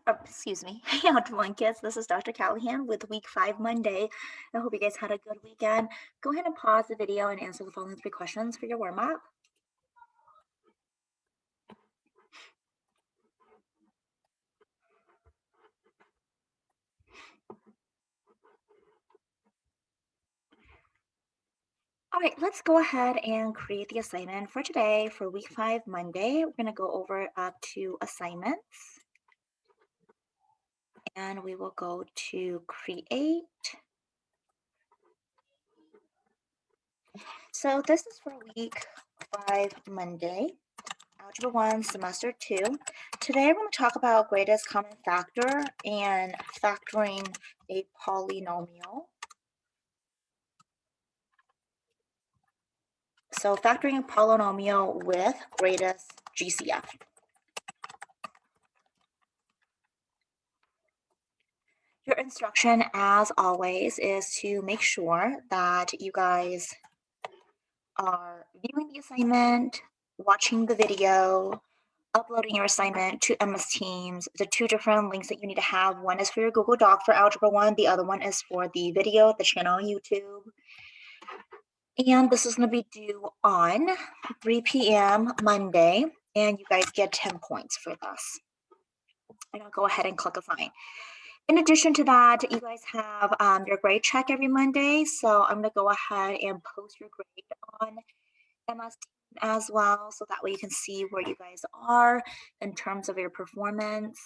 Excuse me. Hey, Alg1S2 This is Dr. Callahan with week 5 Monday. I hope you guys had a good weekend. Go ahead and pause the video and answer the following 3 questions for your warm-up. All right, let's go ahead and create the assignment for today for week 5 Monday. We're going to go over to assignments, and we will go to create. So this is for week 5 Monday. Algebra 1, Semester 2. Today we're going to talk about greatest common factor and factoring a polynomial. So factoring a polynomial with greatest GCF. Your instruction, as always, is to make sure that you guys are viewing the assignment, watching the video, uploading your assignment to MS Teams. The 2 different links that you need to have. One is for your Google Doc for Algebra 1. The other one is for the video, the channel on YouTube. And this is going to be due on 3 p.m. Monday. And you guys get 10 points for this. I'm going to go ahead and click assign. In addition to that, you guys have your grade check every Monday. So I'm going to go ahead and post your grade on MS Teams as well, so that way you can see where you guys are in terms of your performance.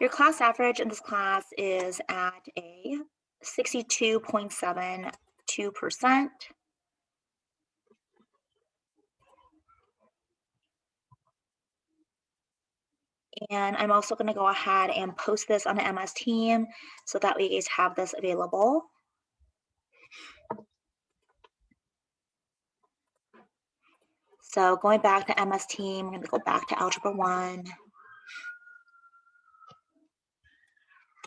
Your class average in this class is at a 62.72%. And I'm also going to go ahead and post this on the MS team so that way you guys have this available. So going back to MS team, we're going to go back to Algebra 1.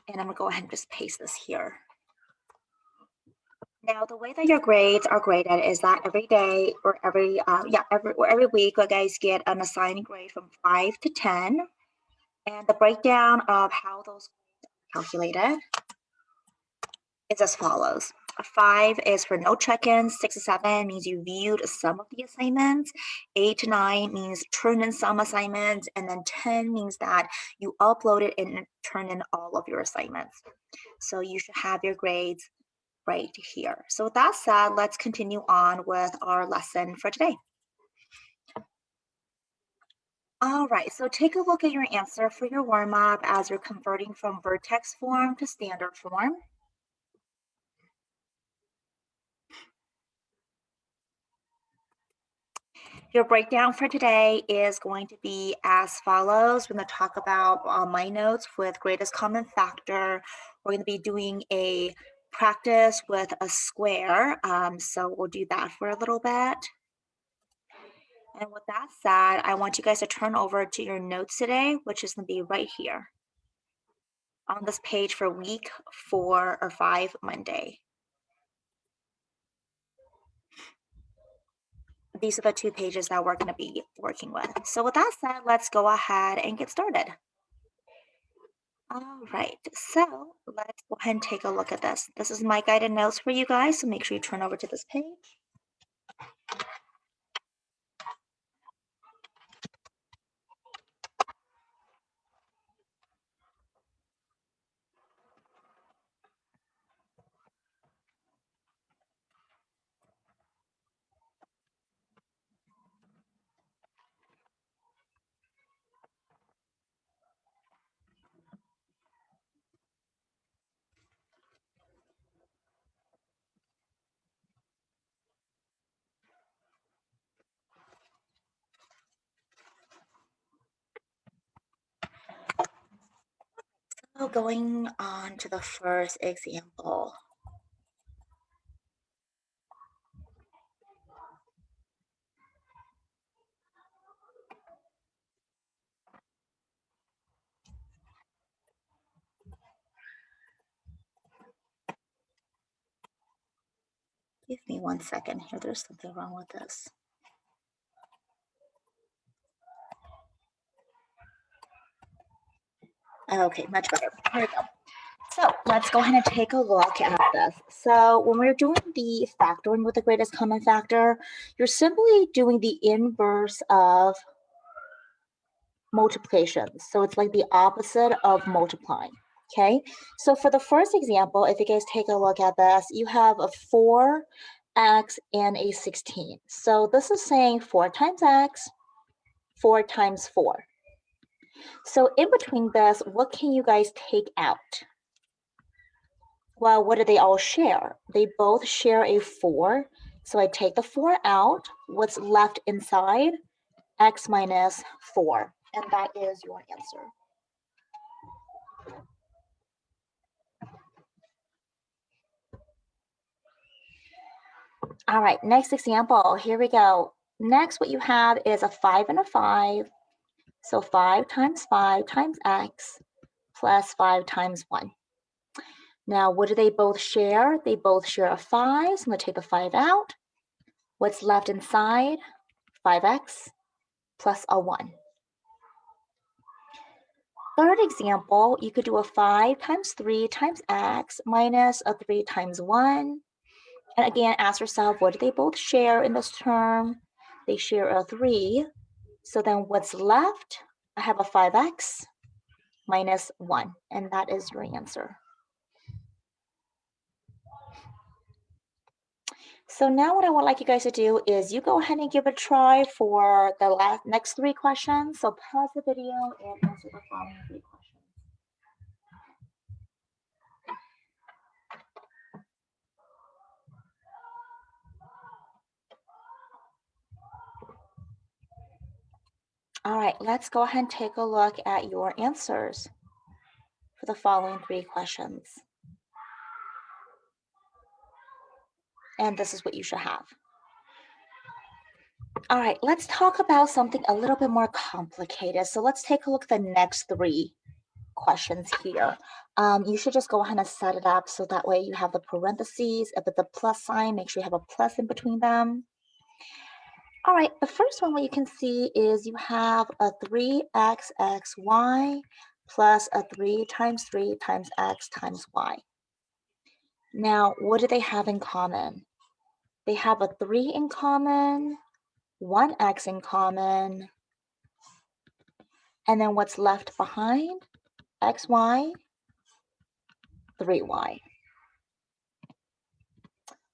And I'm going to go ahead and just paste this here. Now, the way that your grades are graded is that every day or every week, you guys get an assigned grade from 5 to 10. And the breakdown of how those grades are calculated is as follows. 5 is for no check-ins. 6 to 7 means you viewed some of the assignments. 8 to 9 means turn in some assignments. And then 10 means that you uploaded and turn in all of your assignments. So you should have your grades right here. So with that said, let's continue on with our lesson for today. All right, so take a look at your answer for your warm-up as you're converting from vertex form to standard form. Your breakdown for today is going to be as follows. We're going to talk about my notes with greatest common factor. We're going to be doing a practice with a square. So we'll do that for a little bit. And with that said, I want you guys to turn over to your notes today, which is going to be right here on this page for week 4 or 5 Monday. These are the 2 pages that we're going to be working with. So with that said, let's go ahead and get started. All right, so let's go ahead and take a look at this. This is my guided notes for you guys, so make sure you turn over to this page. So going on to the first example. Give me 1 second here. There's something wrong with this. Okay, much better. Here we go. So let's go ahead and take a look at this. So when we're doing the factoring with the greatest common factor, you're simply doing the inverse of multiplication. So it's like the opposite of multiplying. Okay, so for the first example, if you guys take a look at this, you have a 4x and a 16. So this is saying 4 times x, 4 times 4. So in between this, what can you guys take out? Well, what do they all share? They both share a 4. So I take the 4 out. What's left inside? X minus 4. And that is your answer. All right, next example. Here we go. Next, what you have is a 5 and a 5. So 5 times x plus 5 times 1. Now, what do they both share? They both share a 5, so I'm going to take the 5 out. What's left inside? 5x plus a 1. Third example, you could do a 5 times 3 times x minus a 3 times 1. And again, ask yourself, what do they both share in this term? They share a 3. So then what's left? I have a 5x minus 1, and that is your answer. So now what I would like you guys to do is you go ahead and give it a try for the next 3 questions. So pause the video and answer the following 3 questions. All right, let's go ahead and take a look at your answers for the following 3 questions. And this is what you should have. All right, let's talk about something a little bit more complicated. So let's take a look at the next 3 questions here. You should just go ahead and set it up so that way you have the parentheses. If it's a plus sign, make sure you have a plus in between them. All right, the first one, what you can see is you have a 3xy plus a 3 times x times y. Now, what do they have in common? They have a 3 in common, 1x in common, and then what's left behind? xy, 3y.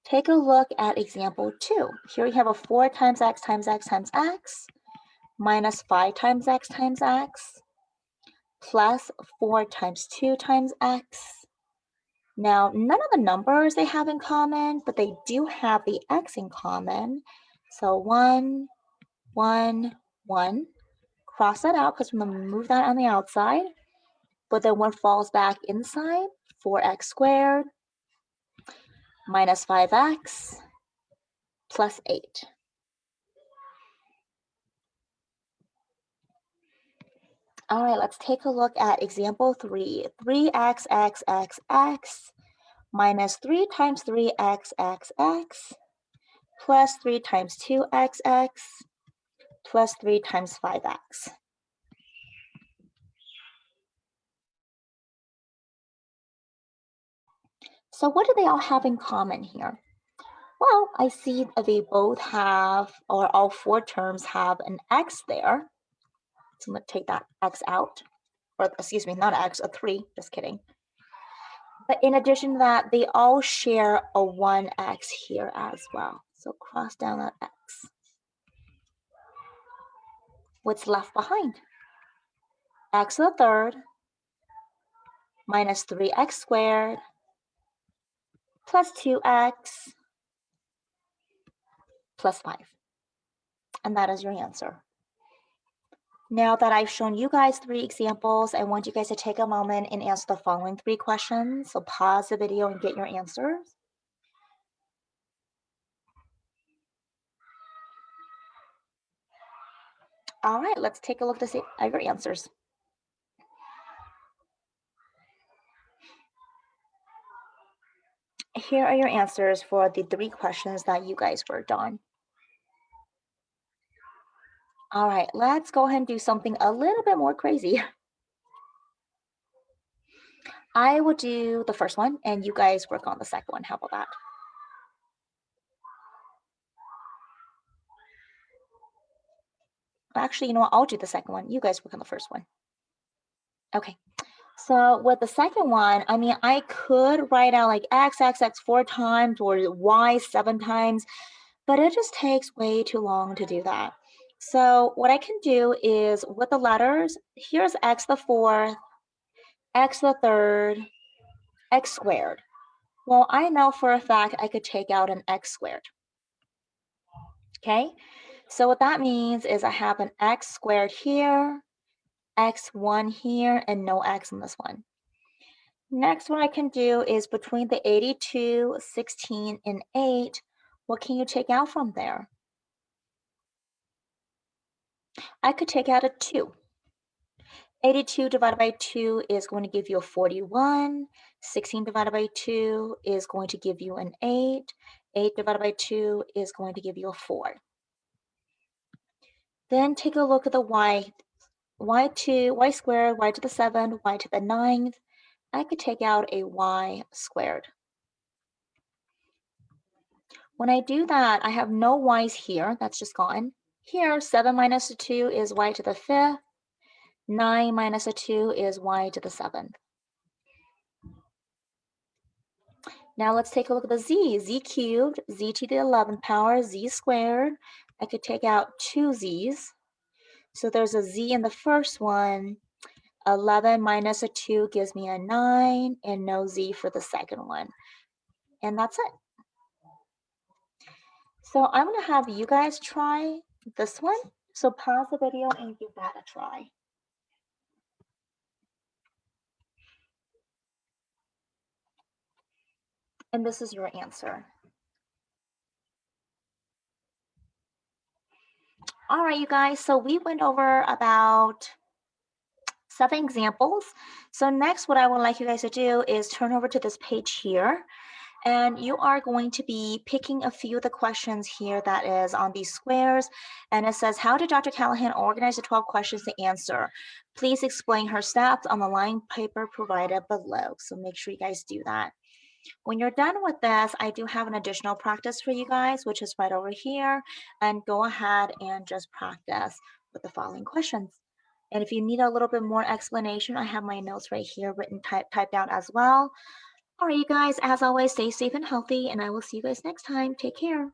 Take a look at example 2. Here we have a 4 times x times x times x minus 5 times x plus 4 times 2 times x. Now, none of the numbers they have in common, but they do have the x in common. So 1, 1, 1. Cross that out because we're going to move that on the outside. But then what falls back inside? 4x squared minus 5x plus 8. All right, let's take a look at example 3. 3x minus 3 times 3x plus 3 times 2x plus 3 times 5x. So what do they all have in common here? Well, I see that they both have, or all 4 terms have an x there. So I'm going to take that x out, or excuse me, not x, a 3, just kidding. But in addition to that, they all share a 1x here as well. So cross down that x. What's left behind? X to the third minus 3x squared plus 2x plus 5. And that is your answer. Now that I've shown you guys 3 examples, I want you guys to take a moment and answer the following 3 questions. So pause the video and get your answers. All right, let's take a look at your answers. Here are your answers for the 3 questions that you guys worked on. All right, let's go ahead and do something a little bit more crazy. I will do the first one and you guys work on the second one. How about that? Actually, you know what? I'll do the second one. You guys work on the first one. Okay. So with the second one, I mean, I could write out like x 4 times or y 7 times, but it just takes way too long to do that. So what I can do is with the letters, here's x the fourth, x the third, x squared. Well, I know for a fact I could take out an x squared. Okay, so what that means is I have an x squared here, x1 here, and no x in this one. Next, what I can do is between the 82, 16, and 8, what can you take out from there? I could take out a 2. 82 divided by 2 is going to give you a 41. 16 divided by 2 is going to give you an 8. 8 divided by 2 is going to give you a 4. Then take a look at the y. Y squared, y to the 7th, y to the 9th. I could take out a y squared. When I do that, I have no y's here. That's just gone. Here, 7 minus a 2 is y to the 5th. 9 minus a 2 is y to the 7th. Now let's take a look at the z. Z cubed, z to the 11th power, z squared. I could take out 2 z's. So there's a z in the first one. 11 minus a 2 gives me a 9, and no z for the second one. And that's it. So I'm going to have you guys try this one. So pause the video and give that a try. And this is your answer. All right, you guys, so we went over about 7 examples. So next, what I would like you guys to do is turn over to this page here. And you are going to be picking a few of the questions here that is on these squares. And it says, how did Dr. Callahan organize the 12 questions to answer? Please explain her steps on the line paper provided below. So make sure you guys do that. When you're done with this, I do have an additional practice for you guys, which is right over here. And go ahead and just practice with the following questions. And if you need a little bit more explanation, I have my notes right here written, typed out as well. All right, you guys, as always, stay safe and healthy, and I will see you guys next time. Take care.